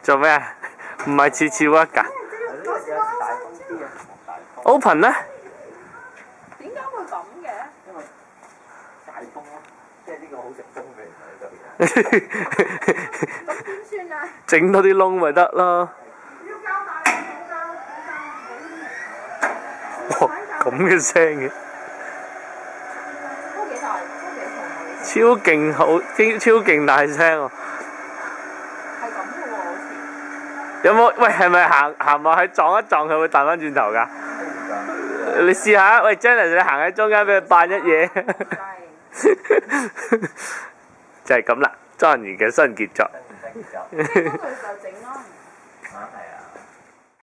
做咩啊？唔係次次 work 㗎？Open 咧？點解會咁嘅？因為大風咯，即係呢個好成功嘅喺度。咁點算啊？整多啲窿咪得咯。哇！咁嘅聲嘅，都幾大，都幾重啊！超勁好，超勁大聲喎！係咁嘅喎，好似。有冇？喂，係咪行埋去撞一撞佢會彈翻轉頭㗎？你試下，喂 Janice 你行喺中間俾佢扮一嘢，就係咁啦，莊園嘅新傑作。嗰度就整咯。啊，係啊。